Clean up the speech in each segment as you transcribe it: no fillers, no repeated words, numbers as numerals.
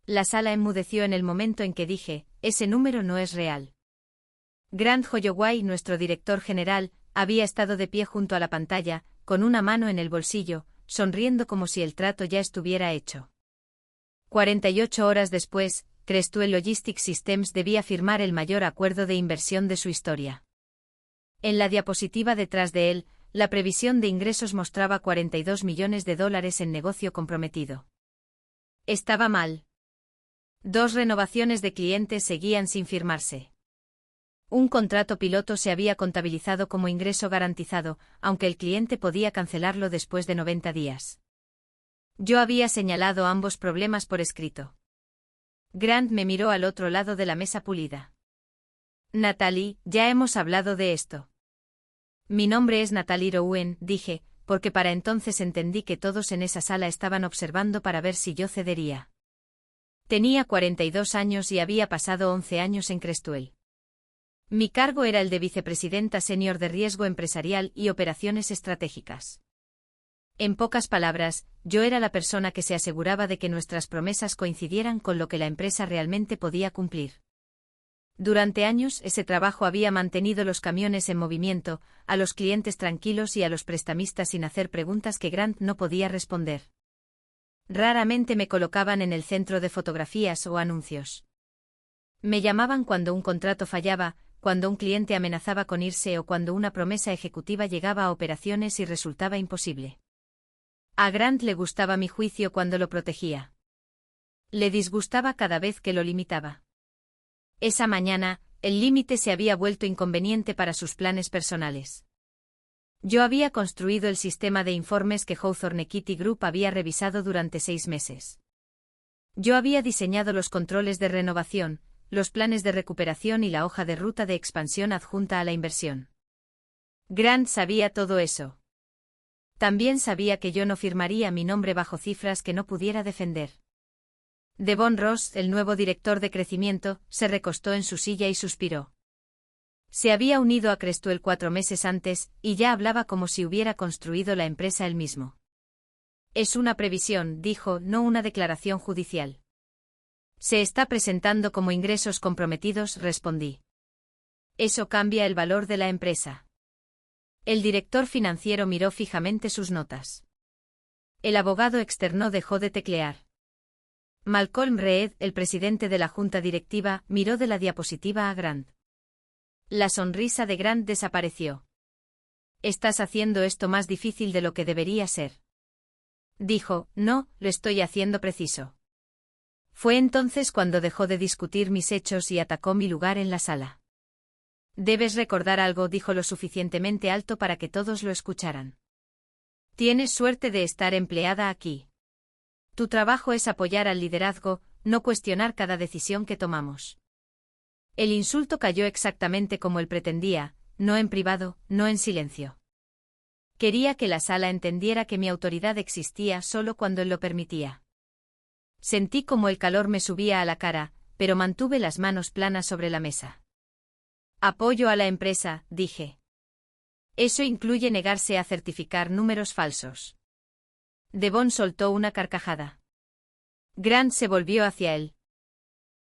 La sala enmudeció en el momento en que dije, ese número no es real. Grant Holloway, nuestro director general, había estado de pie junto a la pantalla, con una mano en el bolsillo, sonriendo como si el trato ya estuviera hecho. 48 horas después, Crestwell Logistics Systems debía firmar el mayor acuerdo de inversión de su historia. En la diapositiva detrás de él, la previsión de ingresos mostraba $42 millones en negocio comprometido. Estaba mal. 2 renovaciones de clientes seguían sin firmarse. Un contrato piloto se había contabilizado como ingreso garantizado, aunque el cliente podía cancelarlo después de 90 días. Yo había señalado ambos problemas por escrito. Grant me miró al otro lado de la mesa pulida. Natalie, ya hemos hablado de esto. Mi nombre es Natalie Rowan, dije, porque para entonces entendí que todos en esa sala estaban observando para ver si yo cedería. Tenía 42 años y había pasado 11 años en Crestwell. Mi cargo era el de vicepresidenta senior de riesgo empresarial y operaciones estratégicas. En pocas palabras, yo era la persona que se aseguraba de que nuestras promesas coincidieran con lo que la empresa realmente podía cumplir. Durante años ese trabajo había mantenido los camiones en movimiento, a los clientes tranquilos y a los prestamistas sin hacer preguntas que Grant no podía responder. Raramente me colocaban en el centro de fotografías o anuncios. Me llamaban cuando un contrato fallaba, cuando un cliente amenazaba con irse o cuando una promesa ejecutiva llegaba a operaciones y resultaba imposible. A Grant le gustaba mi juicio cuando lo protegía. Le disgustaba cada vez que lo limitaba. Esa mañana, el límite se había vuelto inconveniente para sus planes personales. Yo había construido el sistema de informes que Hawthorne Equity Group había revisado durante 6 meses. Yo había diseñado los controles de renovación, los planes de recuperación y la hoja de ruta de expansión adjunta a la inversión. Grant sabía todo eso. También sabía que yo no firmaría mi nombre bajo cifras que no pudiera defender. Devon Ross, el nuevo director de crecimiento, se recostó en su silla y suspiró. Se había unido a Crestwell 4 meses antes, y ya hablaba como si hubiera construido la empresa él mismo. Es una previsión, dijo, no una declaración judicial. Se está presentando como ingresos comprometidos, respondí. Eso cambia el valor de la empresa. El director financiero miró fijamente sus notas. El abogado externo dejó de teclear. Malcolm Reed, el presidente de la junta directiva, miró de la diapositiva a Grant. La sonrisa de Grant desapareció. Estás haciendo esto más difícil de lo que debería ser. Dijo, no, lo estoy haciendo preciso. Fue entonces cuando dejó de discutir mis hechos y atacó mi lugar en la sala. Debes recordar algo, dijo lo suficientemente alto para que todos lo escucharan. Tienes suerte de estar empleada aquí. Tu trabajo es apoyar al liderazgo, no cuestionar cada decisión que tomamos. El insulto cayó exactamente como él pretendía, no en privado, no en silencio. Quería que la sala entendiera que mi autoridad existía solo cuando él lo permitía. Sentí como el calor me subía a la cara, pero mantuve las manos planas sobre la mesa. Apoyo a la empresa, dije. Eso incluye negarse a certificar números falsos. Devon soltó una carcajada. Grant se volvió hacia él.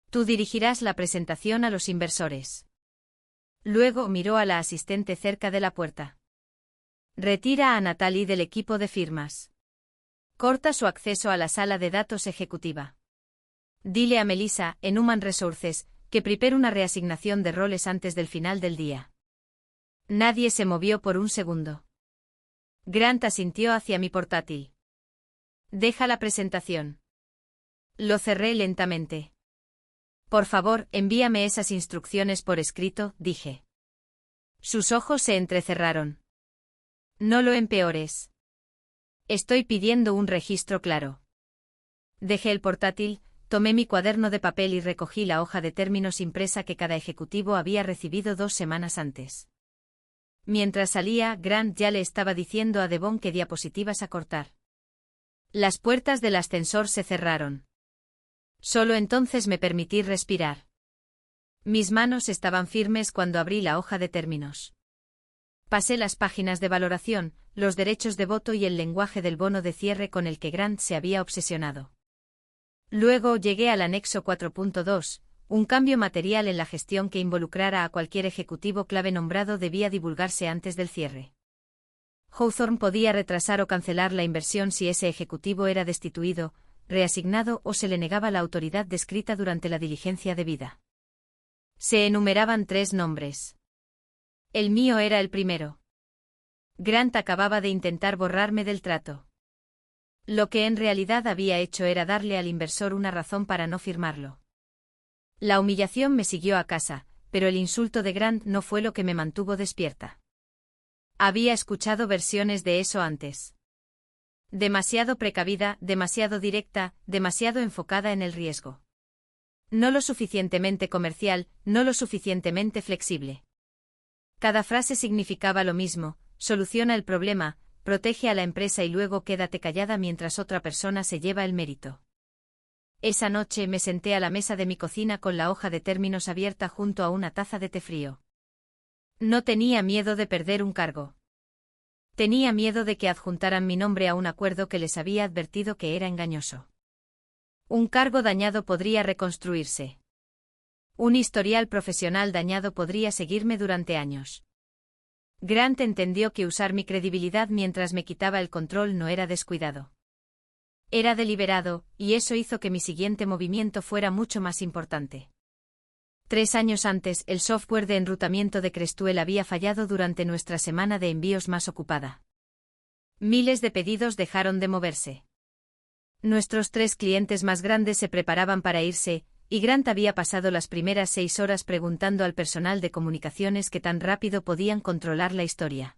Tú dirigirás la presentación a los inversores. Luego miró a la asistente cerca de la puerta. Retira a Natalie del equipo de firmas. Corta su acceso a la sala de datos ejecutiva. Dile a Melissa, en Human Resources, que prepare una reasignación de roles antes del final del día. Nadie se movió por un segundo. Grant asintió hacia mi portátil. Deja la presentación. Lo cerré lentamente. Por favor, envíame esas instrucciones por escrito, dije. Sus ojos se entrecerraron. No lo empeores. Estoy pidiendo un registro claro. Dejé el portátil, tomé mi cuaderno de papel y recogí la hoja de términos impresa que cada ejecutivo había recibido 2 semanas antes. Mientras salía, Grant ya le estaba diciendo a Devon qué diapositivas acortar. Las puertas del ascensor se cerraron. Solo entonces me permití respirar. Mis manos estaban firmes cuando abrí la hoja de términos. Pasé las páginas de valoración, los derechos de voto y el lenguaje del bono de cierre con el que Grant se había obsesionado. Luego llegué al anexo 4.2, un cambio material en la gestión que involucrara a cualquier ejecutivo clave nombrado debía divulgarse antes del cierre. Hawthorne podía retrasar o cancelar la inversión si ese ejecutivo era destituido, reasignado o se le negaba la autoridad descrita durante la diligencia debida. Se enumeraban 3 nombres. El mío era el primero. Grant acababa de intentar borrarme del trato. Lo que en realidad había hecho era darle al inversor una razón para no firmarlo. La humillación me siguió a casa, pero el insulto de Grant no fue lo que me mantuvo despierta. Había escuchado versiones de eso antes. Demasiado precavida, demasiado directa, demasiado enfocada en el riesgo. No lo suficientemente comercial, no lo suficientemente flexible. Cada frase significaba lo mismo: soluciona el problema, protege a la empresa y luego quédate callada mientras otra persona se lleva el mérito. Esa noche me senté a la mesa de mi cocina con la hoja de términos abierta junto a una taza de té frío. No tenía miedo de perder un cargo. Tenía miedo de que adjuntaran mi nombre a un acuerdo que les había advertido que era engañoso. Un cargo dañado podría reconstruirse. Un historial profesional dañado podría seguirme durante años. Grant entendió que usar mi credibilidad mientras me quitaba el control no era descuidado. Era deliberado, y eso hizo que mi siguiente movimiento fuera mucho más importante. 3 años antes, el software de enrutamiento de Crestuel había fallado durante nuestra semana de envíos más ocupada. Miles de pedidos dejaron de moverse. Nuestros 3 clientes más grandes se preparaban para irse, y Grant había pasado las primeras 6 horas preguntando al personal de comunicaciones qué tan rápido podían controlar la historia.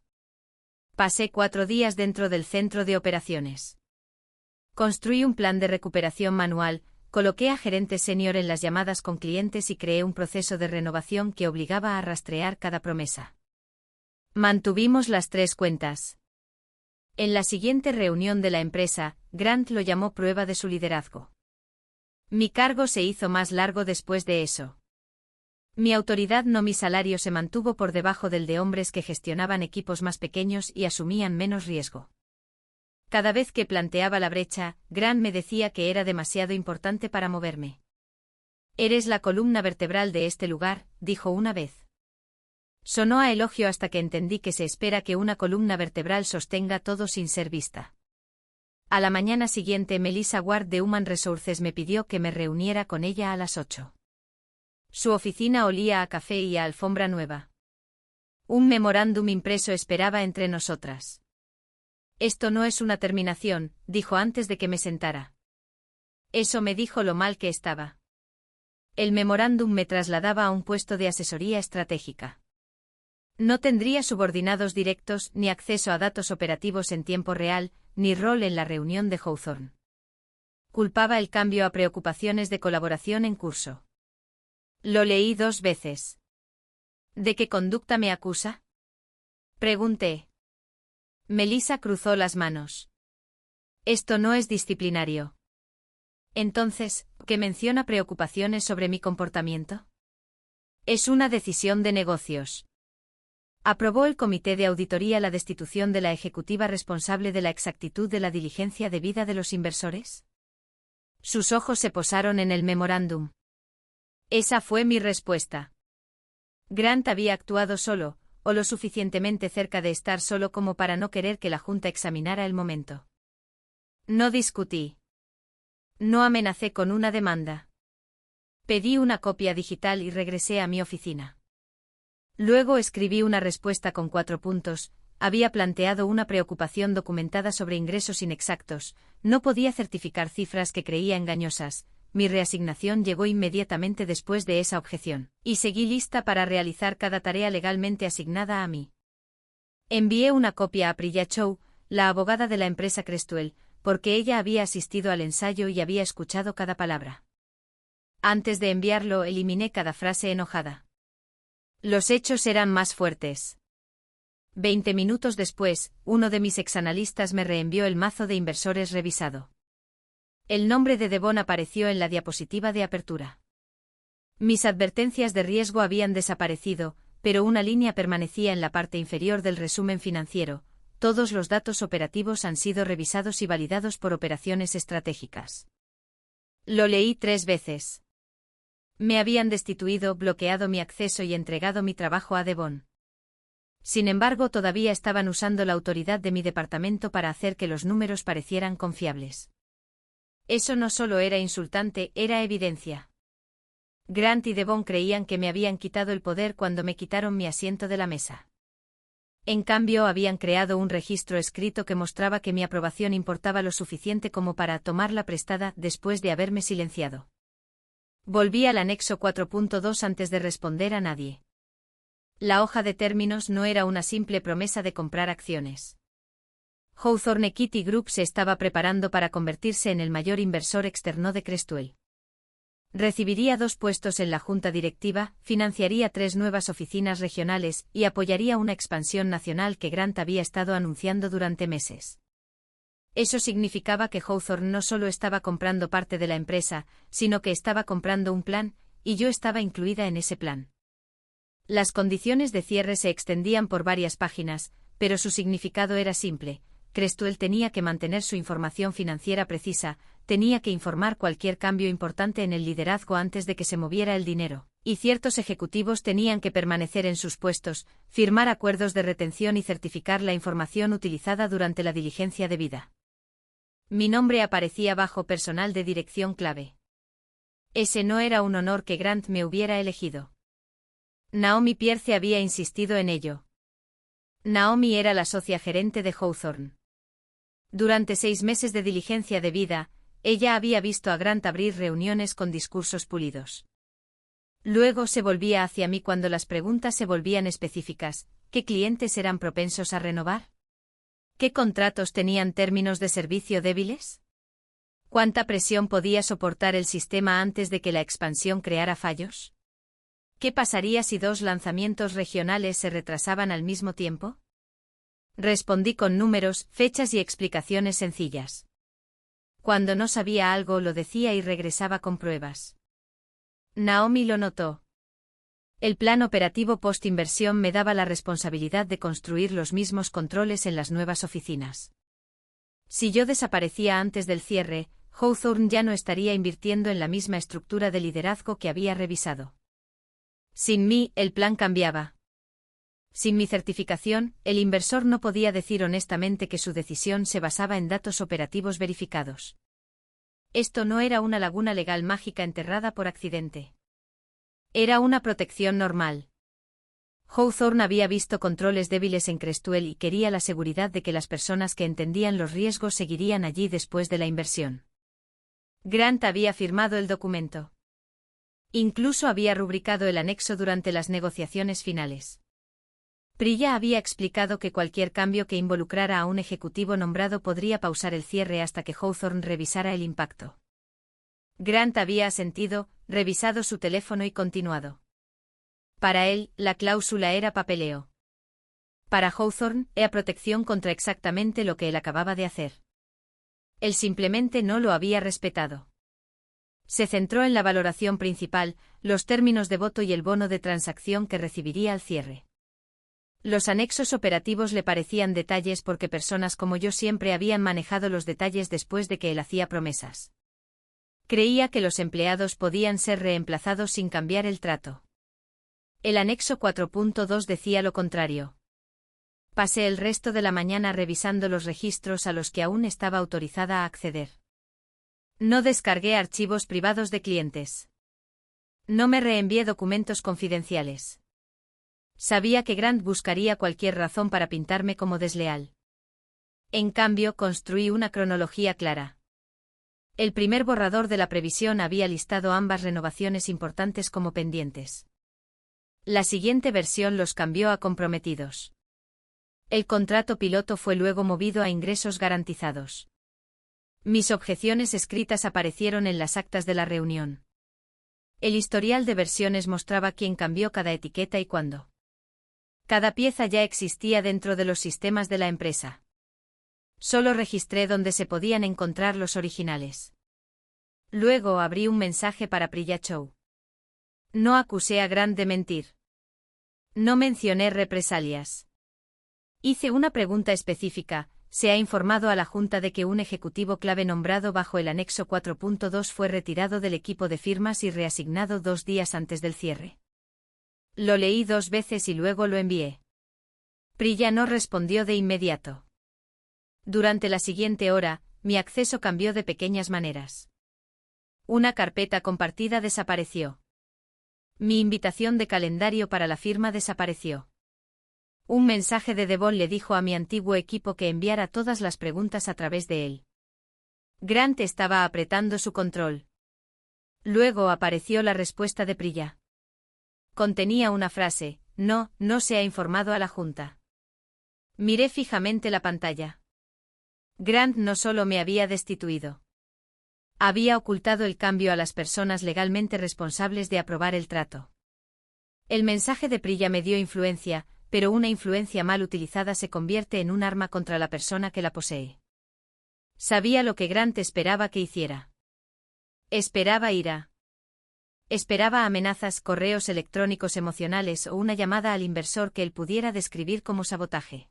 Pasé 4 días dentro del centro de operaciones. Construí un plan de recuperación manual, coloqué a gerentes senior en las llamadas con clientes y creé un proceso de renovación que obligaba a rastrear cada promesa. Mantuvimos las 3 cuentas. En la siguiente reunión de la empresa, Grant lo llamó prueba de su liderazgo. Mi cargo se hizo más largo después de eso. Mi autoridad, no mi salario, se mantuvo por debajo del de hombres que gestionaban equipos más pequeños y asumían menos riesgo. Cada vez que planteaba la brecha, Grant me decía que era demasiado importante para moverme. Eres la columna vertebral de este lugar, dijo una vez. Sonó a elogio hasta que entendí que se espera que una columna vertebral sostenga todo sin ser vista. A la mañana siguiente, Melissa Ward de Human Resources me pidió que me reuniera con ella a las 8. Su oficina olía a café y a alfombra nueva. Un memorándum impreso esperaba entre nosotras. Esto no es una terminación, dijo antes de que me sentara. Eso me dijo lo mal que estaba. El memorándum me trasladaba a un puesto de asesoría estratégica. No tendría subordinados directos, ni acceso a datos operativos en tiempo real, ni rol en la reunión de Hawthorne. Culpaba el cambio a preocupaciones de colaboración en curso. Lo leí 2 veces. ¿De qué conducta me acusa?, pregunté. Melissa cruzó las manos. Esto no es disciplinario. Entonces, ¿qué menciona preocupaciones sobre mi comportamiento? Es una decisión de negocios. ¿Aprobó el comité de auditoría la destitución de la ejecutiva responsable de la exactitud de la diligencia debida de los inversores? Sus ojos se posaron en el memorándum. Esa fue mi respuesta. Grant había actuado solo, o lo suficientemente cerca de estar solo como para no querer que la Junta examinara el momento. No discutí. No amenacé con una demanda. Pedí una copia digital y regresé a mi oficina. Luego escribí una respuesta con 4 puntos. Había planteado una preocupación documentada sobre ingresos inexactos, no podía certificar cifras que creía engañosas. Mi reasignación llegó inmediatamente después de esa objeción, y seguí lista para realizar cada tarea legalmente asignada a mí. Envié una copia a Priya Chow, la abogada de la empresa Crestuel, porque ella había asistido al ensayo y había escuchado cada palabra. Antes de enviarlo, eliminé cada frase enojada. Los hechos eran más fuertes. 20 minutos después, uno de mis exanalistas me reenvió el mazo de inversores revisado. El nombre de Devon apareció en la diapositiva de apertura. Mis advertencias de riesgo habían desaparecido, pero una línea permanecía en la parte inferior del resumen financiero. Todos los datos operativos han sido revisados y validados por operaciones estratégicas. Lo leí 3 veces. Me habían destituido, bloqueado mi acceso y entregado mi trabajo a Devon. Sin embargo, todavía estaban usando la autoridad de mi departamento para hacer que los números parecieran confiables. Eso no solo era insultante, era evidencia. Grant y Devon creían que me habían quitado el poder cuando me quitaron mi asiento de la mesa. En cambio, habían creado un registro escrito que mostraba que mi aprobación importaba lo suficiente como para tomarla prestada después de haberme silenciado. Volví al anexo 4.2 antes de responder a nadie. La hoja de términos no era una simple promesa de comprar acciones. Hawthorne Equity Group se estaba preparando para convertirse en el mayor inversor externo de Crestwell. Recibiría 2 puestos en la junta directiva, financiaría 3 nuevas oficinas regionales y apoyaría una expansión nacional que Grant había estado anunciando durante meses. Eso significaba que Hawthorne no solo estaba comprando parte de la empresa, sino que estaba comprando un plan, y yo estaba incluida en ese plan. Las condiciones de cierre se extendían por varias páginas, pero su significado era simple. Crestwell tenía que mantener su información financiera precisa, tenía que informar cualquier cambio importante en el liderazgo antes de que se moviera el dinero, y ciertos ejecutivos tenían que permanecer en sus puestos, firmar acuerdos de retención y certificar la información utilizada durante la diligencia debida. Mi nombre aparecía bajo personal de dirección clave. Ese no era un honor que Grant me hubiera elegido. Naomi Pierce había insistido en ello. Naomi era la socia gerente de Hawthorne. Durante 6 meses de diligencia debida, ella había visto a Grant abrir reuniones con discursos pulidos. Luego se volvía hacia mí cuando las preguntas se volvían específicas. ¿Qué clientes eran propensos a renovar? ¿Qué contratos tenían términos de servicio débiles? ¿Cuánta presión podía soportar el sistema antes de que la expansión creara fallos? ¿Qué pasaría si 2 lanzamientos regionales se retrasaban al mismo tiempo? Respondí con números, fechas y explicaciones sencillas. Cuando no sabía algo lo decía y regresaba con pruebas. Naomi lo notó. El plan operativo post-inversión me daba la responsabilidad de construir los mismos controles en las nuevas oficinas. Si yo desaparecía antes del cierre, Hawthorne ya no estaría invirtiendo en la misma estructura de liderazgo que había revisado. Sin mí, el plan cambiaba. Sin mi certificación, el inversor no podía decir honestamente que su decisión se basaba en datos operativos verificados. Esto no era una laguna legal mágica enterrada por accidente. Era una protección normal. Hawthorne había visto controles débiles en Crestwell y quería la seguridad de que las personas que entendían los riesgos seguirían allí después de la inversión. Grant había firmado el documento. Incluso había rubricado el anexo durante las negociaciones finales. Priya había explicado que cualquier cambio que involucrara a un ejecutivo nombrado podría pausar el cierre hasta que Hawthorne revisara el impacto. Grant había asentido, revisado su teléfono y continuado. Para él, la cláusula era papeleo. Para Hawthorne, era protección contra exactamente lo que él acababa de hacer. Él simplemente no lo había respetado. Se centró en la valoración principal, los términos de voto y el bono de transacción que recibiría al cierre. Los anexos operativos le parecían detalles porque personas como yo siempre habían manejado los detalles después de que él hacía promesas. Creía que los empleados podían ser reemplazados sin cambiar el trato. El anexo 4.2 decía lo contrario. Pasé el resto de la mañana revisando los registros a los que aún estaba autorizada a acceder. No descargué archivos privados de clientes. No me reenvié documentos confidenciales. Sabía que Grant buscaría cualquier razón para pintarme como desleal. En cambio, construí una cronología clara. El primer borrador de la previsión había listado ambas renovaciones importantes como pendientes. La siguiente versión los cambió a comprometidos. El contrato piloto fue luego movido a ingresos garantizados. Mis objeciones escritas aparecieron en las actas de la reunión. El historial de versiones mostraba quién cambió cada etiqueta y cuándo. Cada pieza ya existía dentro de los sistemas de la empresa. Solo registré donde se podían encontrar los originales. Luego abrí un mensaje para Priya Chow. No acusé a Grant de mentir. No mencioné represalias. Hice una pregunta específica, Se ha informado a la Junta de que un ejecutivo clave nombrado bajo el anexo 4.2 fue retirado del equipo de firmas y reasignado 2 días antes del cierre. Lo leí 2 veces y luego lo envié. Priya no respondió de inmediato. Durante la siguiente hora, mi acceso cambió de pequeñas maneras. Una carpeta compartida desapareció. Mi invitación de calendario para la firma desapareció. Un mensaje de Devon le dijo a mi antiguo equipo que enviara todas las preguntas a través de él. Grant estaba apretando su control. Luego apareció la respuesta de Priya. Contenía una frase: no se ha informado a la Junta. Miré fijamente la pantalla. Grant no solo me había destituido. Había ocultado el cambio a las personas legalmente responsables de aprobar el trato. El mensaje de Priya me dio influencia, pero una influencia mal utilizada se convierte en un arma contra la persona que la posee. Sabía lo que Grant esperaba que hiciera. Esperaba ira. Esperaba amenazas, correos electrónicos emocionales o una llamada al inversor que él pudiera describir como sabotaje.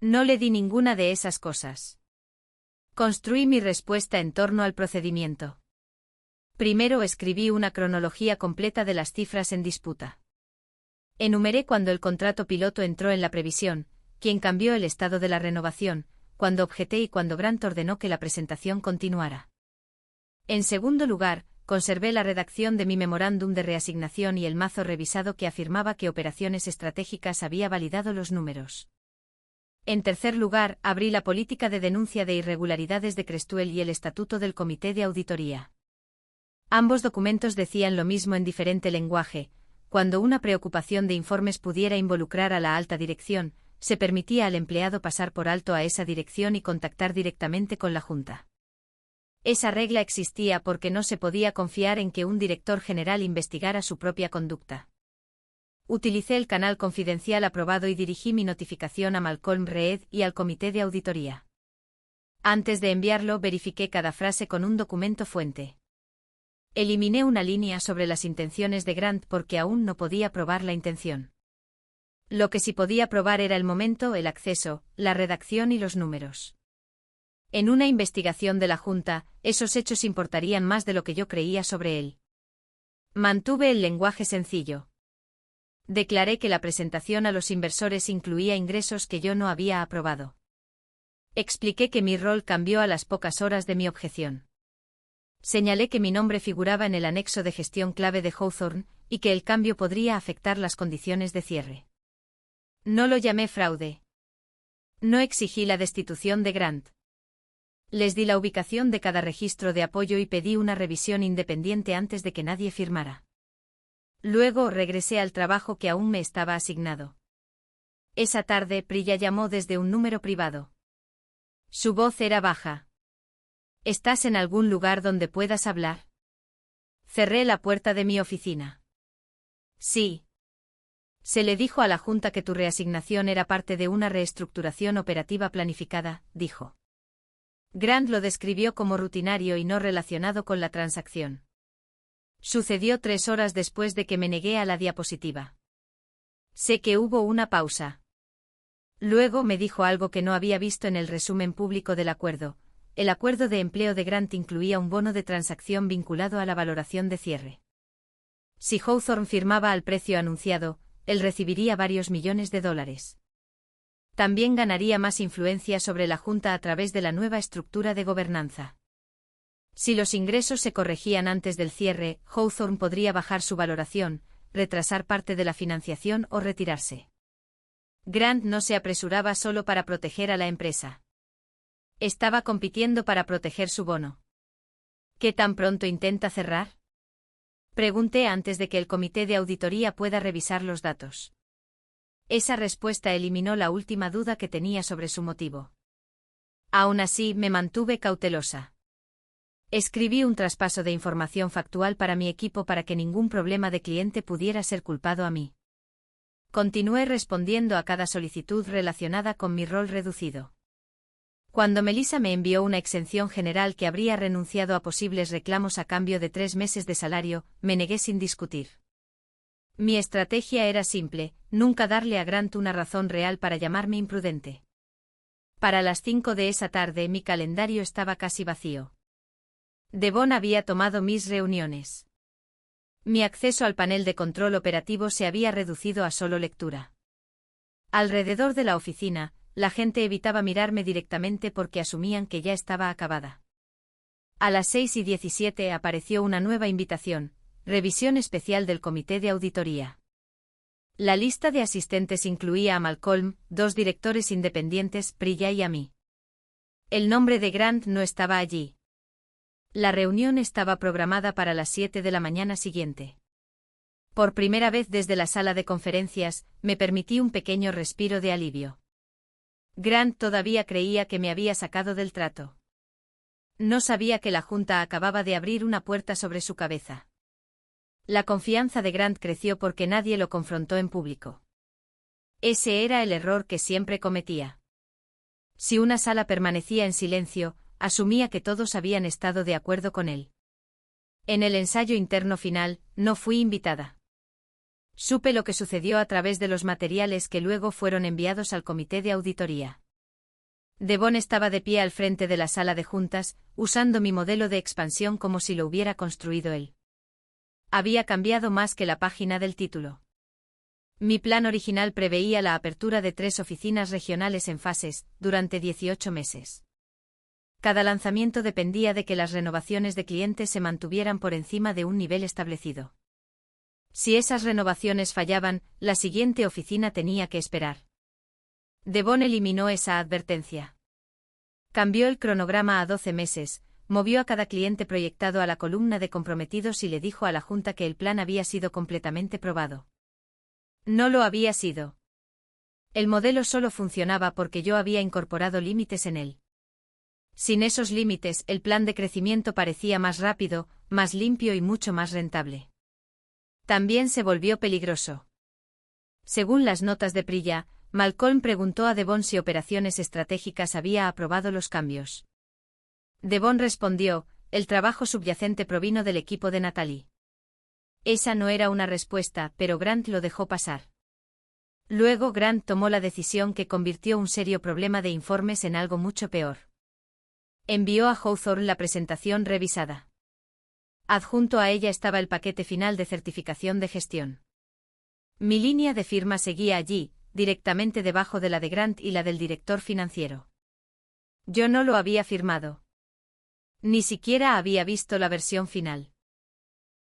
No le di ninguna de esas cosas. Construí mi respuesta en torno al procedimiento. Primero escribí una cronología completa de las cifras en disputa. Enumeré cuando el contrato piloto entró en la previsión, quién cambió el estado de la renovación, cuando objeté y cuando Grant ordenó que la presentación continuara. En segundo lugar, conservé la redacción de mi memorándum de reasignación y el mazo revisado que afirmaba que Operaciones Estratégicas había validado los números. En tercer lugar, abrí la política de denuncia de irregularidades de Creswell y el estatuto del Comité de Auditoría. Ambos documentos decían lo mismo en diferente lenguaje. Cuando una preocupación de informes pudiera involucrar a la alta dirección, se permitía al empleado pasar por alto a esa dirección y contactar directamente con la Junta. Esa regla existía porque no se podía confiar en que un director general investigara su propia conducta. Utilicé el canal confidencial aprobado y dirigí mi notificación a Malcolm Reed y al Comité de Auditoría. Antes de enviarlo, verifiqué cada frase con un documento fuente. Eliminé una línea sobre las intenciones de Grant porque aún no podía probar la intención. Lo que sí podía probar era el momento, el acceso, la redacción y los números. En una investigación de la Junta, esos hechos importarían más de lo que yo creía sobre él. Mantuve el lenguaje sencillo. Declaré que la presentación a los inversores incluía ingresos que yo no había aprobado. Expliqué que mi rol cambió a las pocas horas de mi objeción. Señalé que mi nombre figuraba en el anexo de gestión clave de Hawthorne, y que el cambio podría afectar las condiciones de cierre. No lo llamé fraude. No exigí la destitución de Grant. Les di la ubicación de cada registro de apoyo y pedí una revisión independiente antes de que nadie firmara. Luego regresé al trabajo que aún me estaba asignado. Esa tarde Priya llamó desde un número privado. Su voz era baja. ¿Estás en algún lugar donde puedas hablar? Cerré la puerta de mi oficina. Sí. Se le dijo a la Junta que tu reasignación era parte de una reestructuración operativa planificada, dijo. Grant lo describió como rutinario y no relacionado con la transacción. Sucedió 3 horas después de que me negué a la diapositiva. Sé que hubo una pausa. Luego me dijo algo que no había visto en el resumen público del acuerdo. El acuerdo de empleo de Grant incluía un bono de transacción vinculado a la valoración de cierre. Si Hawthorne firmaba al precio anunciado, él recibiría varios millones de dólares. También ganaría más influencia sobre la Junta a través de la nueva estructura de gobernanza. Si los ingresos se corregían antes del cierre, Hawthorne podría bajar su valoración, retrasar parte de la financiación o retirarse. Grant no se apresuraba solo para proteger a la empresa. Estaba compitiendo para proteger su bono. ¿Qué tan pronto intenta cerrar? Pregunté antes de que el comité de auditoría pueda revisar los datos. Esa respuesta eliminó la última duda que tenía sobre su motivo. Aún así, me mantuve cautelosa. Escribí un traspaso de información factual para mi equipo para que ningún problema de cliente pudiera ser culpado a mí. Continué respondiendo a cada solicitud relacionada con mi rol reducido. Cuando Melissa me envió una exención general que habría renunciado a posibles reclamos a cambio de 3 meses de salario, me negué sin discutir. Mi estrategia era simple, nunca darle a Grant una razón real para llamarme imprudente. Para las 5 de esa tarde mi calendario estaba casi vacío. Devon había tomado mis reuniones. Mi acceso al panel de control operativo se había reducido a solo lectura. Alrededor de la oficina, la gente evitaba mirarme directamente porque asumían que ya estaba acabada. A las 6:17 apareció una nueva invitación, revisión especial del comité de auditoría. La lista de asistentes incluía a Malcolm, 2 directores independientes, Priya y a mí. El nombre de Grant no estaba allí. La reunión estaba programada para las 7 de la mañana siguiente. Por primera vez desde la sala de conferencias, me permití un pequeño respiro de alivio. Grant todavía creía que me había sacado del trato. No sabía que la junta acababa de abrir una puerta sobre su cabeza. La confianza de Grant creció porque nadie lo confrontó en público. Ese era el error que siempre cometía. Si una sala permanecía en silencio, asumía que todos habían estado de acuerdo con él. En el ensayo interno final, no fui invitada. Supe lo que sucedió a través de los materiales que luego fueron enviados al comité de auditoría. Devon estaba de pie al frente de la sala de juntas, usando mi modelo de expansión como si lo hubiera construido él. Había cambiado más que la página del título. Mi plan original preveía la apertura de 3 oficinas regionales en fases, durante 18 meses. Cada lanzamiento dependía de que las renovaciones de clientes se mantuvieran por encima de un nivel establecido. Si esas renovaciones fallaban, la siguiente oficina tenía que esperar. Devon eliminó esa advertencia. Cambió el cronograma a 12 meses, movió a cada cliente proyectado a la columna de comprometidos y le dijo a la junta que el plan había sido completamente probado. No lo había sido. El modelo solo funcionaba porque yo había incorporado límites en él. Sin esos límites, el plan de crecimiento parecía más rápido, más limpio y mucho más rentable. También se volvió peligroso. Según las notas de Priya, Malcolm preguntó a Devon si Operaciones Estratégicas había aprobado los cambios. Devon respondió, el trabajo subyacente provino del equipo de Natalie. Esa no era una respuesta, pero Grant lo dejó pasar. Luego Grant tomó la decisión que convirtió un serio problema de informes en algo mucho peor. Envió a Hawthorne la presentación revisada. Adjunto a ella estaba el paquete final de certificación de gestión. Mi línea de firma seguía allí, directamente debajo de la de Grant y la del director financiero. Yo no lo había firmado. Ni siquiera había visto la versión final.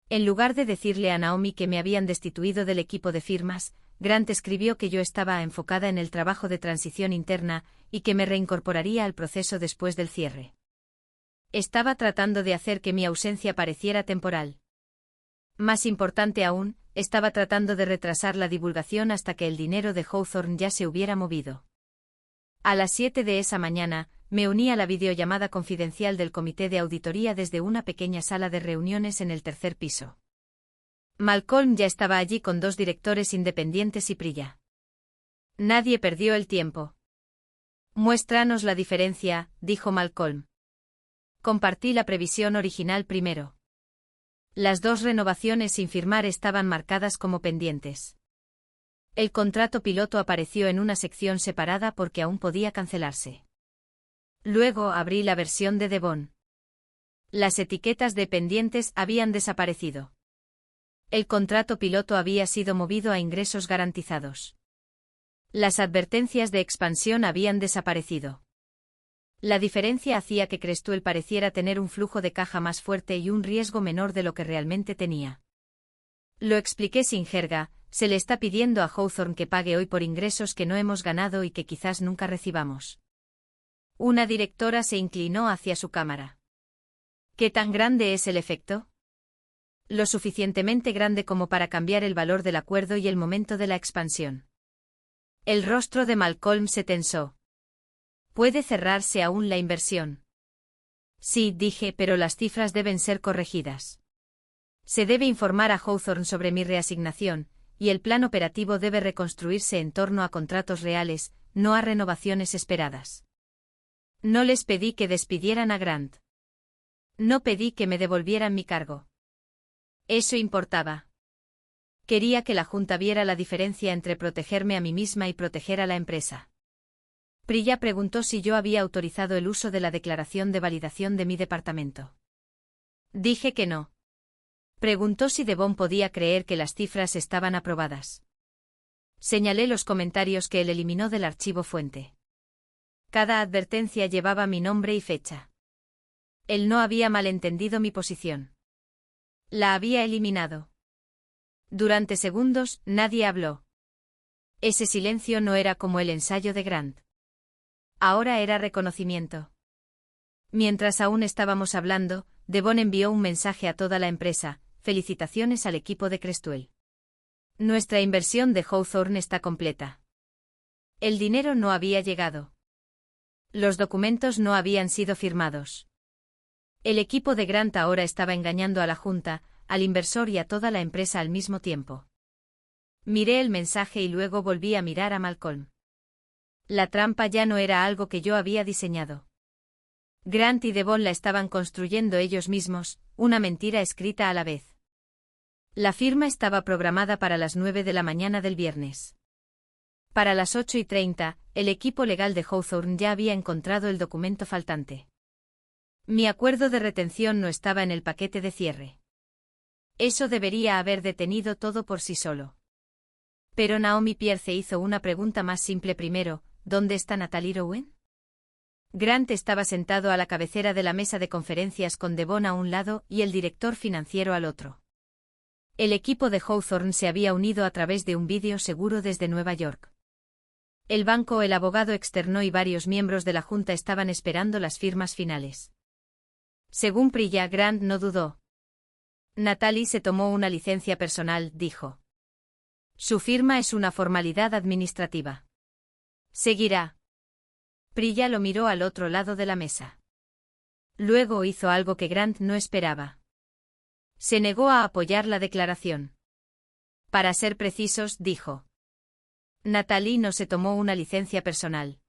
En lugar de decirle a Naomi que me habían destituido del equipo de firmas, Grant escribió que yo estaba enfocada en el trabajo de transición interna y que me reincorporaría al proceso después del cierre. Estaba tratando de hacer que mi ausencia pareciera temporal. Más importante aún, estaba tratando de retrasar la divulgación hasta que el dinero de Hawthorne ya se hubiera movido. A las 7 de esa mañana, me uní a la videollamada confidencial del comité de auditoría desde una pequeña sala de reuniones en el 3er piso. Malcolm ya estaba allí con 2 directores independientes y Priya. Nadie perdió el tiempo. Muéstranos la diferencia, dijo Malcolm. Compartí la previsión original primero. Las 2 renovaciones sin firmar estaban marcadas como pendientes. El contrato piloto apareció en una sección separada porque aún podía cancelarse. Luego abrí la versión de Devon. Las etiquetas de pendientes habían desaparecido. El contrato piloto había sido movido a ingresos garantizados. Las advertencias de expansión habían desaparecido. La diferencia hacía que Creswell pareciera tener un flujo de caja más fuerte y un riesgo menor de lo que realmente tenía. Lo expliqué sin jerga, se le está pidiendo a Hawthorne que pague hoy por ingresos que no hemos ganado y que quizás nunca recibamos. Una directora se inclinó hacia su cámara. ¿Qué tan grande es el efecto? Lo suficientemente grande como para cambiar el valor del acuerdo y el momento de la expansión. El rostro de Malcolm se tensó. ¿Puede cerrarse aún la inversión? Sí, dije, pero las cifras deben ser corregidas. Se debe informar a Hawthorne sobre mi reasignación, y el plan operativo debe reconstruirse en torno a contratos reales, no a renovaciones esperadas. No les pedí que despidieran a Grant. No pedí que me devolvieran mi cargo. Eso importaba. Quería que la junta viera la diferencia entre protegerme a mí misma y proteger a la empresa. Priya preguntó si yo había autorizado el uso de la declaración de validación de mi departamento. Dije que no. Preguntó si Devon podía creer que las cifras estaban aprobadas. Señalé los comentarios que él eliminó del archivo fuente. Cada advertencia llevaba mi nombre y fecha. Él no había malentendido mi posición. La había eliminado. Durante segundos, nadie habló. Ese silencio no era como el ensayo de Grant. Ahora era reconocimiento. Mientras aún estábamos hablando, Devon envió un mensaje a toda la empresa: felicitaciones al equipo de Creswell. Nuestra inversión de Hawthorne está completa. El dinero no había llegado. Los documentos no habían sido firmados. El equipo de Grant ahora estaba engañando a la junta, al inversor y a toda la empresa al mismo tiempo. Miré el mensaje y luego volví a mirar a Malcolm. La trampa ya no era algo que yo había diseñado. Grant y Devon la estaban construyendo ellos mismos, una mentira escrita a la vez. La firma estaba programada para las 9 de la mañana del viernes. Para las 8:30, el equipo legal de Hawthorne ya había encontrado el documento faltante. Mi acuerdo de retención no estaba en el paquete de cierre. Eso debería haber detenido todo por sí solo. Pero Naomi Pierce hizo una pregunta más simple primero: ¿dónde está Natalie Rowan? Grant estaba sentado a la cabecera de la mesa de conferencias con Devon a un lado y el director financiero al otro. El equipo de Hawthorne se había unido a través de un vídeo seguro desde Nueva York. El banco, el abogado externo y varios miembros de la junta estaban esperando las firmas finales. Según Priya, Grant no dudó. Natalie se tomó una licencia personal, dijo. Su firma es una formalidad administrativa. Seguirá. Priya lo miró al otro lado de la mesa. Luego hizo algo que Grant no esperaba. Se negó a apoyar la declaración. Para ser precisos, dijo. Natalie no se tomó una licencia personal.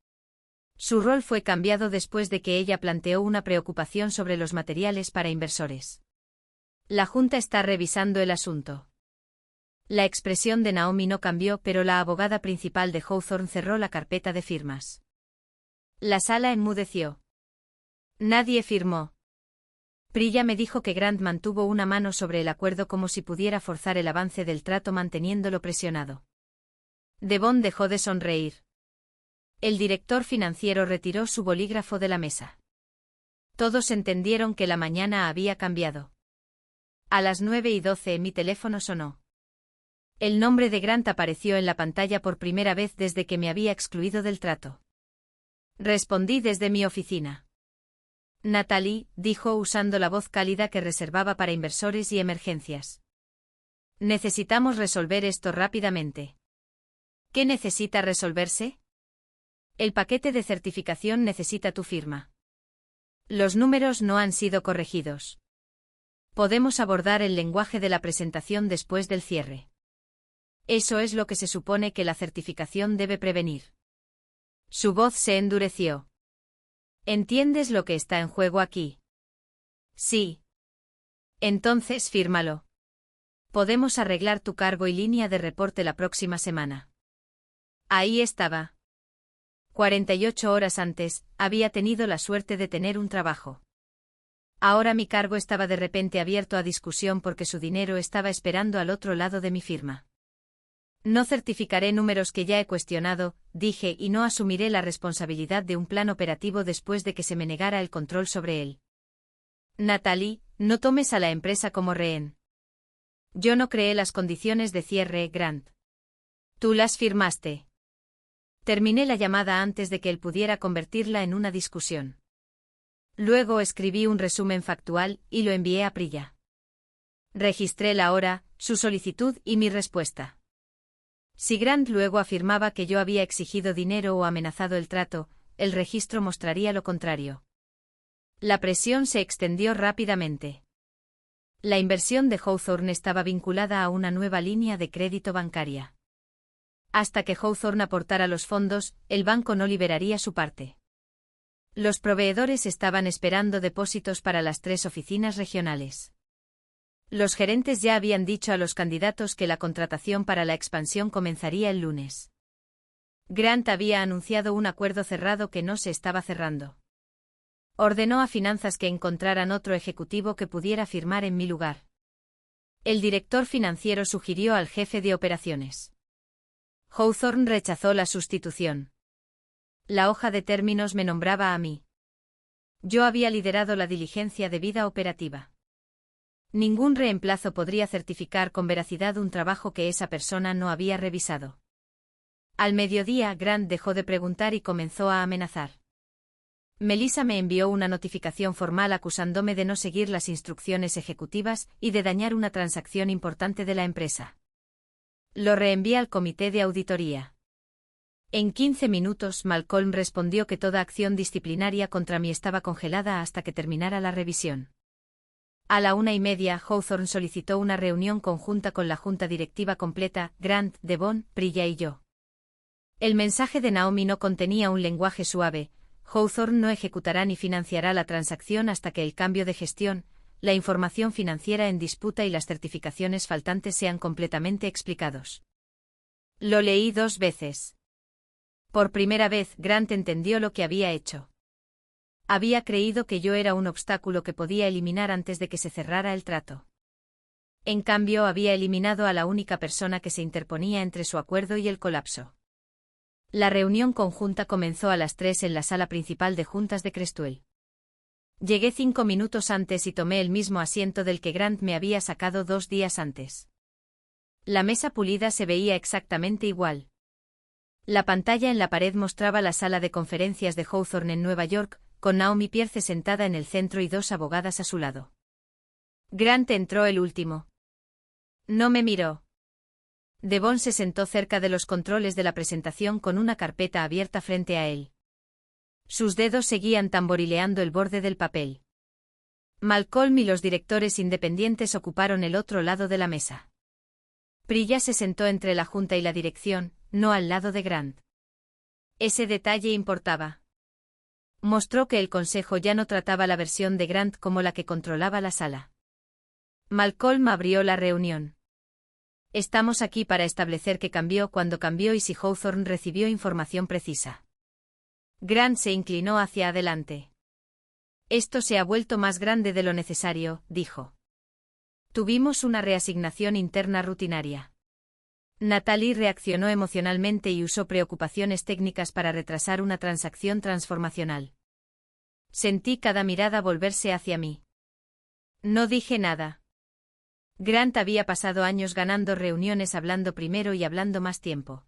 Su rol fue cambiado después de que ella planteó una preocupación sobre los materiales para inversores. La junta está revisando el asunto. La expresión de Naomi no cambió, pero la abogada principal de Hawthorne cerró la carpeta de firmas. La sala enmudeció. Nadie firmó. Priya me dijo que Grant mantuvo una mano sobre el acuerdo como si pudiera forzar el avance del trato manteniéndolo presionado. Devon dejó de sonreír. El director financiero retiró su bolígrafo de la mesa. Todos entendieron que la mañana había cambiado. A las 9:12 mi teléfono sonó. El nombre de Grant apareció en la pantalla por primera vez desde que me había excluido del trato. Respondí desde mi oficina. Natalie, dijo usando la voz cálida que reservaba para inversores y emergencias. Necesitamos resolver esto rápidamente. ¿Qué necesita resolverse? El paquete de certificación necesita tu firma. Los números no han sido corregidos. Podemos abordar el lenguaje de la presentación después del cierre. Eso es lo que se supone que la certificación debe prevenir. Su voz se endureció. ¿Entiendes lo que está en juego aquí? Sí. Entonces fírmalo. Podemos arreglar tu cargo y línea de reporte la próxima semana. Ahí estaba. 48 horas antes, había tenido la suerte de tener un trabajo. Ahora mi cargo estaba de repente abierto a discusión porque su dinero estaba esperando al otro lado de mi firma. No certificaré números que ya he cuestionado, dije, y no asumiré la responsabilidad de un plan operativo después de que se me negara el control sobre él. Natalie, no tomes a la empresa como rehén. Yo no creé las condiciones de cierre, Grant. Tú las firmaste. Terminé la llamada antes de que él pudiera convertirla en una discusión. Luego escribí un resumen factual y lo envié a Priya. Registré la hora, su solicitud y mi respuesta. Si Grant luego afirmaba que yo había exigido dinero o amenazado el trato, el registro mostraría lo contrario. La presión se extendió rápidamente. La inversión de Hawthorne estaba vinculada a una nueva línea de crédito bancaria. Hasta que Hawthorne aportara los fondos, el banco no liberaría su parte. Los proveedores estaban esperando depósitos para las 3 oficinas regionales. Los gerentes ya habían dicho a los candidatos que la contratación para la expansión comenzaría el lunes. Grant había anunciado un acuerdo cerrado que no se estaba cerrando. Ordenó a finanzas que encontraran otro ejecutivo que pudiera firmar en mi lugar. El director financiero sugirió al jefe de operaciones. Hawthorne rechazó la sustitución. La hoja de términos me nombraba a mí. Yo había liderado la diligencia de vida operativa. Ningún reemplazo podría certificar con veracidad un trabajo que esa persona no había revisado. Al mediodía, Grant dejó de preguntar y comenzó a amenazar. Melissa me envió una notificación formal acusándome de no seguir las instrucciones ejecutivas y de dañar una transacción importante de la empresa. Lo reenvié al comité de auditoría. En 15 minutos, Malcolm respondió que toda acción disciplinaria contra mí estaba congelada hasta que terminara la revisión. A la 1:30, Hawthorne solicitó una reunión conjunta con la junta directiva completa, Grant, Devon, Priya y yo. El mensaje de Naomi no contenía un lenguaje suave. Hawthorne no ejecutará ni financiará la transacción hasta que el cambio de gestión, la información financiera en disputa y las certificaciones faltantes sean completamente explicados. Lo leí 2 veces. Por primera vez, Grant entendió lo que había hecho. Había creído que yo era un obstáculo que podía eliminar antes de que se cerrara el trato. En cambio, había eliminado a la única persona que se interponía entre su acuerdo y el colapso. La reunión conjunta comenzó a las 3 en la sala principal de juntas de Crestwell. Llegué 5 minutos antes y tomé el mismo asiento del que Grant me había sacado 2 días antes. La mesa pulida se veía exactamente igual. La pantalla en la pared mostraba la sala de conferencias de Hawthorne en Nueva York, con Naomi Pierce sentada en el centro y 2 abogadas a su lado. Grant entró el último. No me miró. Devon se sentó cerca de los controles de la presentación con una carpeta abierta frente a él. Sus dedos seguían tamborileando el borde del papel. Malcolm y los directores independientes ocuparon el otro lado de la mesa. Priya se sentó entre la junta y la dirección, no al lado de Grant. Ese detalle importaba. Mostró que el consejo ya no trataba la versión de Grant como la que controlaba la sala. Malcolm abrió la reunión. Estamos aquí para establecer qué cambió cuando cambió y si Hawthorne recibió información precisa. Grant se inclinó hacia adelante. Esto se ha vuelto más grande de lo necesario, dijo. Tuvimos una reasignación interna rutinaria. Natalie reaccionó emocionalmente y usó preocupaciones técnicas para retrasar una transacción transformacional. Sentí cada mirada volverse hacia mí. No dije nada. Grant había pasado años ganando reuniones hablando primero y hablando más tiempo.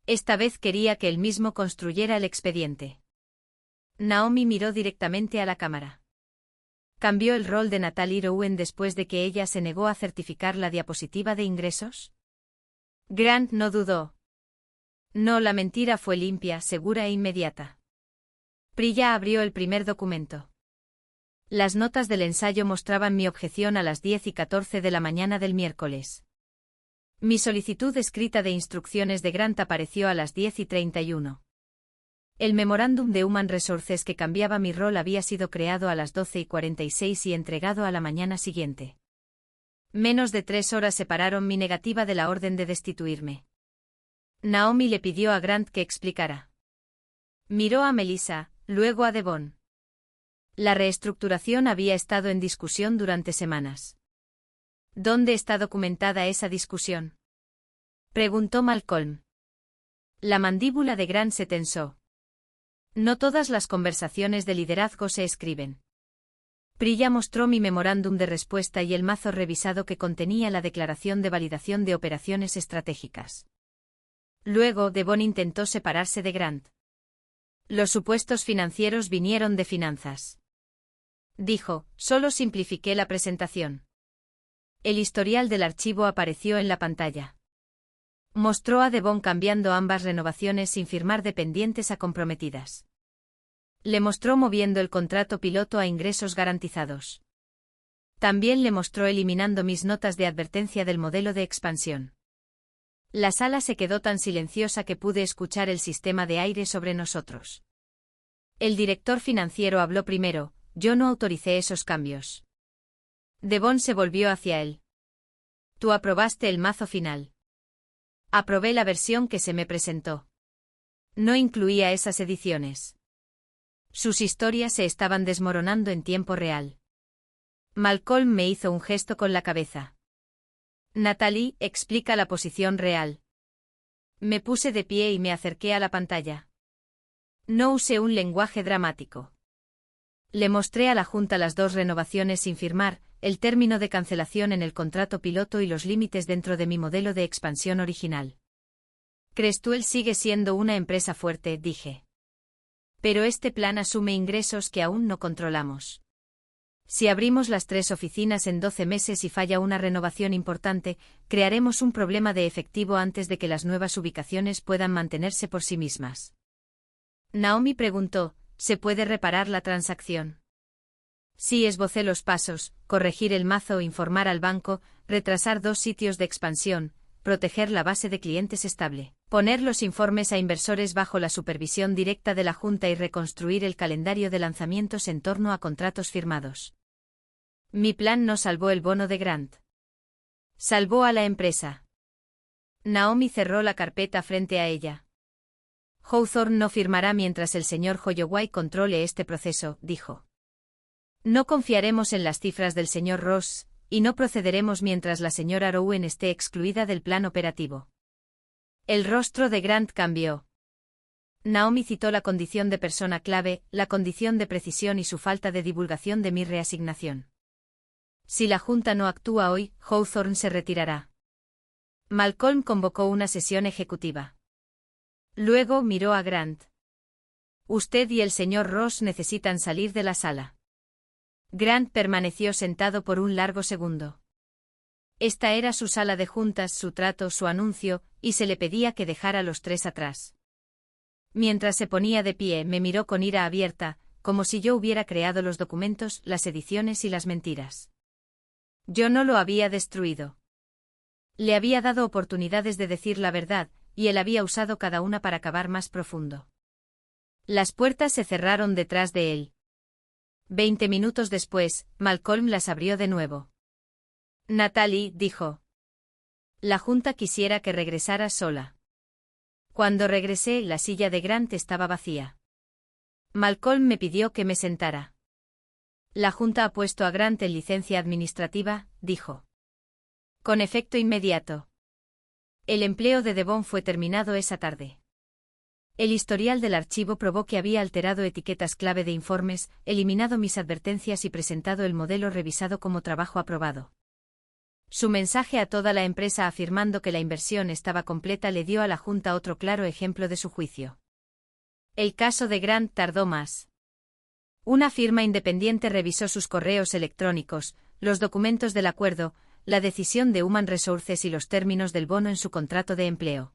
Esta vez quería que él mismo construyera el expediente. Naomi miró directamente a la cámara. ¿Cambió el rol de Natalie Rowan después de que ella se negó a certificar la diapositiva de ingresos? Grant no dudó. No, la mentira fue limpia, segura e inmediata. Priya abrió el primer documento. Las notas del ensayo mostraban mi objeción a las 10:14 de la mañana del miércoles. Mi solicitud escrita de instrucciones de Grant apareció a las 10:31. El memorándum de Human Resources que cambiaba mi rol había sido creado a las 12:46 y entregado a la mañana siguiente. Menos de 3 horas separaron mi negativa de la orden de destituirme. Naomi le pidió a Grant que explicara. Miró a Melissa, luego a Devon. La reestructuración había estado en discusión durante semanas. ¿Dónde está documentada esa discusión?, preguntó Malcolm. La mandíbula de Grant se tensó. No todas las conversaciones de liderazgo se escriben. Priya mostró mi memorándum de respuesta y el mazo revisado que contenía la declaración de validación de operaciones estratégicas. Luego, Devon intentó separarse de Grant. Los supuestos financieros vinieron de finanzas. Dijo, solo simplifiqué la presentación. El historial del archivo apareció en la pantalla. Mostró a Devon cambiando ambas renovaciones sin firmar de pendientes a comprometidas. Le mostró moviendo el contrato piloto a ingresos garantizados. También le mostró eliminando mis notas de advertencia del modelo de expansión. La sala se quedó tan silenciosa que pude escuchar el sistema de aire sobre nosotros. El director financiero habló primero, yo no autoricé esos cambios. Devon se volvió hacia él. Tú aprobaste el mazo final. Aprobé la versión que se me presentó. No incluía esas ediciones. Sus historias se estaban desmoronando en tiempo real. Malcolm me hizo un gesto con la cabeza. Natalie, explica la posición real. Me puse de pie y me acerqué a la pantalla. No usé un lenguaje dramático. Le mostré a la Junta las 2 renovaciones sin firmar, el término de cancelación en el contrato piloto y los límites dentro de mi modelo de expansión original. Creswell sigue siendo una empresa fuerte, dije. Pero este plan asume ingresos que aún no controlamos. Si abrimos las 3 oficinas en 12 meses y falla una renovación importante, crearemos un problema de efectivo antes de que las nuevas ubicaciones puedan mantenerse por sí mismas. Naomi preguntó, ¿se puede reparar la transacción? Sí, esbocé los pasos: corregir el mazo, informar al banco, retrasar 2 sitios de expansión, proteger la base de clientes estable, poner los informes a inversores bajo la supervisión directa de la Junta y reconstruir el calendario de lanzamientos en torno a contratos firmados. Mi plan no salvó el bono de Grant. Salvó a la empresa. Naomi cerró la carpeta frente a ella. Hawthorne no firmará mientras el señor Holloway controle este proceso, dijo. No confiaremos en las cifras del señor Ross, y no procederemos mientras la señora Rowan esté excluida del plan operativo. El rostro de Grant cambió. Naomi citó la condición de persona clave, la condición de precisión y su falta de divulgación de mi reasignación. Si la Junta no actúa hoy, Hawthorne se retirará. Malcolm convocó una sesión ejecutiva. Luego miró a Grant. Usted y el señor Ross necesitan salir de la sala. Grant permaneció sentado por un largo segundo. Esta era su sala de juntas, su trato, su anuncio, y se le pedía que dejara a los 3 atrás. Mientras se ponía de pie, me miró con ira abierta, como si yo hubiera creado los documentos, las ediciones y las mentiras. Yo no lo había destruido. Le había dado oportunidades de decir la verdad, y él había usado cada una para cavar más profundo. Las puertas se cerraron detrás de él. 20 minutos después, Malcolm las abrió de nuevo. Natalie, dijo. La Junta quisiera que regresara sola. Cuando regresé, la silla de Grant estaba vacía. Malcolm me pidió que me sentara. La Junta ha puesto a Grant en licencia administrativa, dijo. Con efecto inmediato. El empleo de Devon fue terminado esa tarde. El historial del archivo probó que había alterado etiquetas clave de informes, eliminado mis advertencias y presentado el modelo revisado como trabajo aprobado. Su mensaje a toda la empresa afirmando que la inversión estaba completa le dio a la Junta otro claro ejemplo de su juicio. El caso de Grant tardó más. Una firma independiente revisó sus correos electrónicos, los documentos del acuerdo, la decisión de Human Resources y los términos del bono en su contrato de empleo.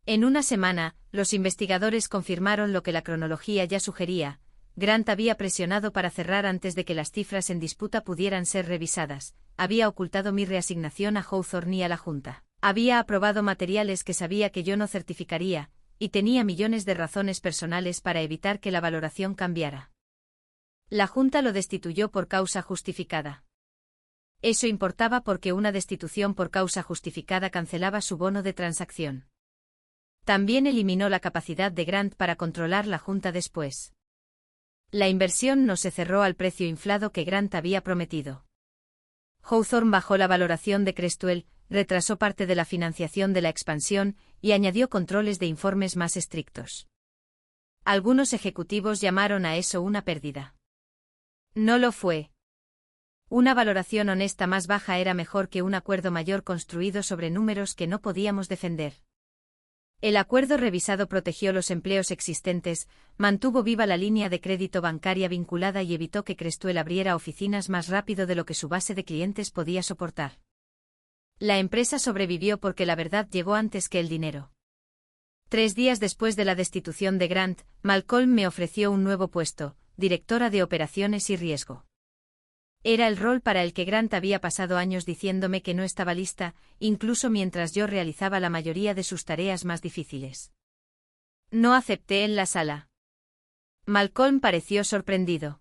En una semana, los investigadores confirmaron lo que la cronología ya sugería: Grant había presionado para cerrar antes de que las cifras en disputa pudieran ser revisadas, había ocultado mi reasignación a Hawthorne y a la Junta, había aprobado materiales que sabía que yo no certificaría, y tenía millones de razones personales para evitar que la valoración cambiara. La Junta lo destituyó por causa justificada. Eso importaba porque una destitución por causa justificada cancelaba su bono de transacción. También eliminó la capacidad de Grant para controlar la Junta después. La inversión no se cerró al precio inflado que Grant había prometido. Hawthorne bajó la valoración de Creswell, retrasó parte de la financiación de la expansión y añadió controles de informes más estrictos. Algunos ejecutivos llamaron a eso una pérdida. No lo fue. Una valoración honesta más baja era mejor que un acuerdo mayor construido sobre números que no podíamos defender. El acuerdo revisado protegió los empleos existentes, mantuvo viva la línea de crédito bancaria vinculada y evitó que Creswell abriera oficinas más rápido de lo que su base de clientes podía soportar. La empresa sobrevivió porque la verdad llegó antes que el dinero. 3 días después de la destitución de Grant, Malcolm me ofreció un nuevo puesto, directora de operaciones y riesgo. Era el rol para el que Grant había pasado años diciéndome que no estaba lista, incluso mientras yo realizaba la mayoría de sus tareas más difíciles. No acepté en la sala. Malcolm pareció sorprendido.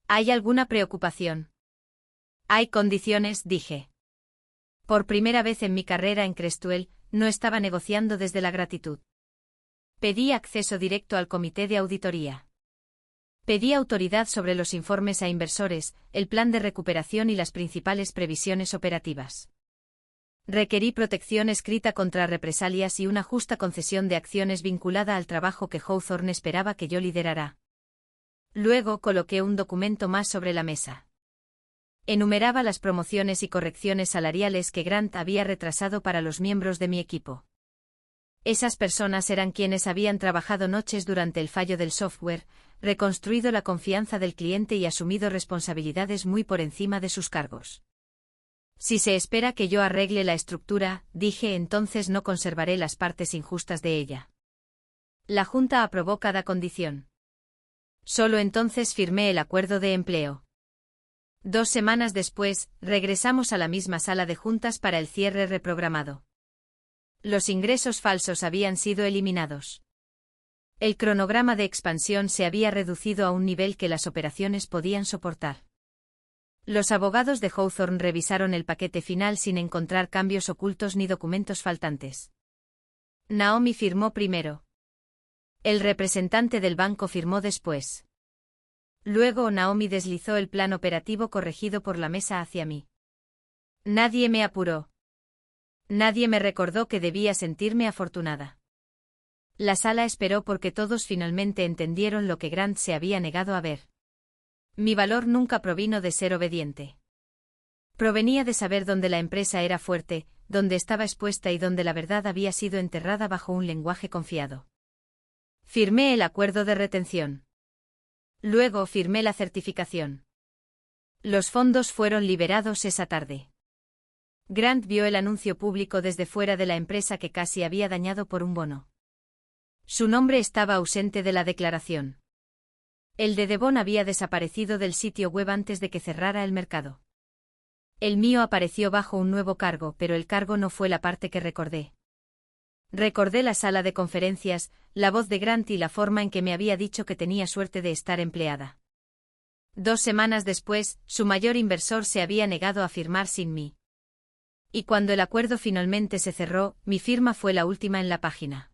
¿Hay alguna preocupación? Hay condiciones, dije. Por primera vez en mi carrera en Creswell, no estaba negociando desde la gratitud. Pedí acceso directo al comité de auditoría. Pedí autoridad sobre los informes a inversores, el plan de recuperación y las principales previsiones operativas. Requerí protección escrita contra represalias y una justa concesión de acciones vinculada al trabajo que Hawthorne esperaba que yo liderara. Luego coloqué un documento más sobre la mesa. Enumeraba las promociones y correcciones salariales que Grant había retrasado para los miembros de mi equipo. Esas personas eran quienes habían trabajado noches durante el fallo del software, reconstruido la confianza del cliente y asumido responsabilidades muy por encima de sus cargos. Si se espera que yo arregle la estructura, dije, entonces no conservaré las partes injustas de ella. La Junta aprobó cada condición. Solo entonces firmé el acuerdo de empleo. 2 semanas después, regresamos a la misma sala de juntas para el cierre reprogramado. Los ingresos falsos habían sido eliminados. El cronograma de expansión se había reducido a un nivel que las operaciones podían soportar. Los abogados de Hawthorne revisaron el paquete final sin encontrar cambios ocultos ni documentos faltantes. Naomi firmó primero. El representante del banco firmó después. Luego Naomi deslizó el plan operativo corregido por la mesa hacia mí. Nadie me apuró. Nadie me recordó que debía sentirme afortunada. La sala esperó porque todos finalmente entendieron lo que Grant se había negado a ver. Mi valor nunca provino de ser obediente. Provenía de saber dónde la empresa era fuerte, dónde estaba expuesta y dónde la verdad había sido enterrada bajo un lenguaje confiado. Firmé el acuerdo de retención. Luego firmé la certificación. Los fondos fueron liberados esa tarde. Grant vio el anuncio público desde fuera de la empresa que casi había dañado por un bono. Su nombre estaba ausente de la declaración. El de Devon había desaparecido del sitio web antes de que cerrara el mercado. El mío apareció bajo un nuevo cargo, pero el cargo no fue la parte que recordé. Recordé la sala de conferencias, la voz de Grant y la forma en que me había dicho que tenía suerte de estar empleada. 2 semanas después, su mayor inversor se había negado a firmar sin mí. Y cuando el acuerdo finalmente se cerró, mi firma fue la última en la página.